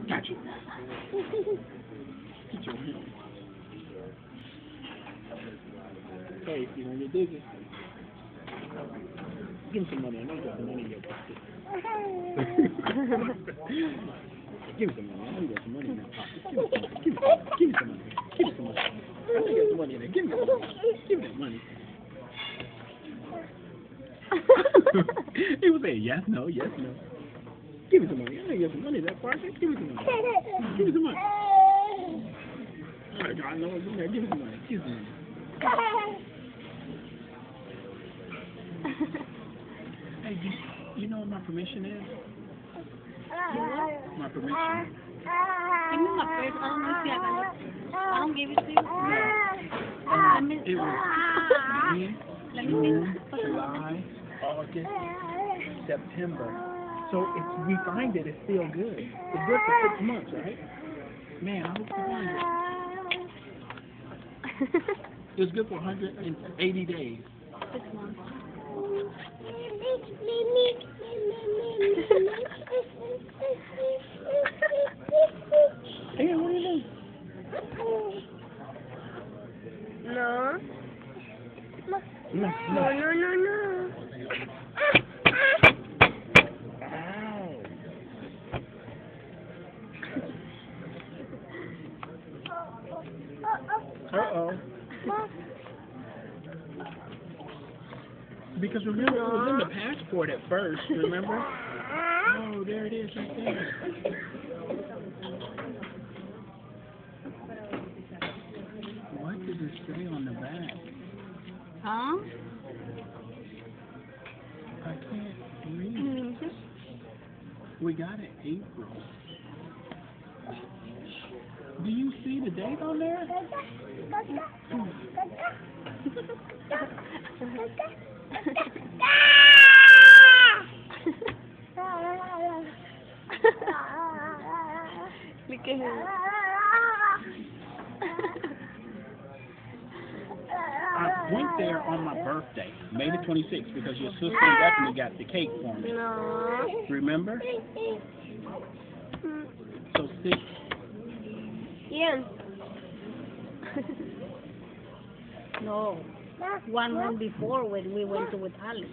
Gotcha. Get your hand. Hey, you know you're dizzy. Give him some money. I know you got some money in your pocket. Give me some money. I know you got some money in your pocket. Give me some money. Give me some money. Give me some money. I know you got some money in there. Give me some money. Give me that money. He was saying yes, no, yes, no. Give me some money. I know you got some money in that pocket. Give me some money. Give me some money. I know what's in there. Give me some money. Give me some money. Hey, you know what my permission is? My permission. Give me my purse. I don't know if you have it. I don't give it to you. No. It was June, July, August, September. So if we find it, it's still good. It's good for 6 months, right? Man, I hope we find it. It's good for 180 days. 6 months. Hey, what are you doing? No. No. Ow. Uh-oh. Because remember, it was in the passport at first, remember? Oh, there it is right there. What did it say on the back? Huh? I can't read. We got it April. Do you see the date on there? Look at him. I went there on my birthday, May the 26th, because your sister definitely got the cake for me. No. Remember? So 6. Ian. No. 1 month before when we went to with Alex.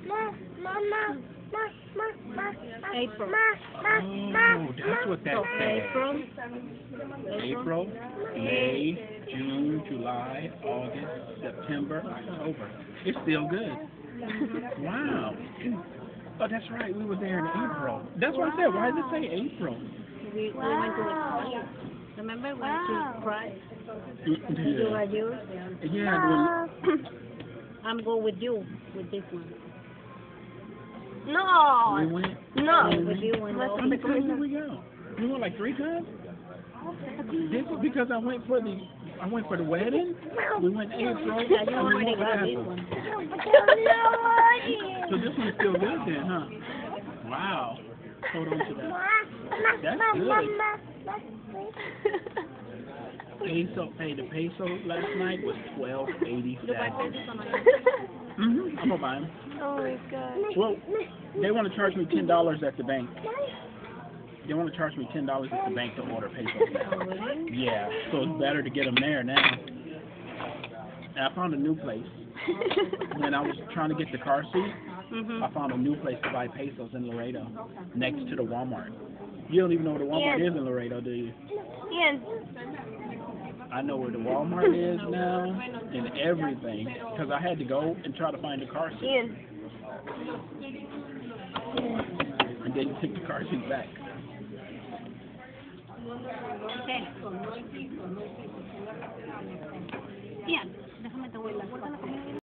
April. Oh, that's what that So said. April, May, June, July, August, September, October. It's still good. Wow. Oh, that's right. We were there in April. That's what I said. Why does it say April? We went to with Alex. Remember when she cried? You are yours? Yeah. I'm going with you with this one. No. We went. No. With you and How many times did we go? We went like 3 times. Because I went for the wedding. We went April. Yeah, you and we already went got with this Apple. one. So this one's still good then, huh? Wow. Hold on to that. That's good. The peso last night was $12.87. I'm gonna buy them. Oh my God. Well, they want to charge me $10 at the bank. They want to charge me $10 at the bank to order pesos now. Yeah, so it's better to get them there now. And I found a new place. When I was trying to get the car seat, I found a new place to buy pesos in Laredo, next to the Walmart. You don't even know where the Walmart is in Laredo, do you? Ian. I know where the Walmart is now and everything, because I had to go and try to find the car seat. Ian. And then take the car seat back. Ian, déjame te voy a la puerta.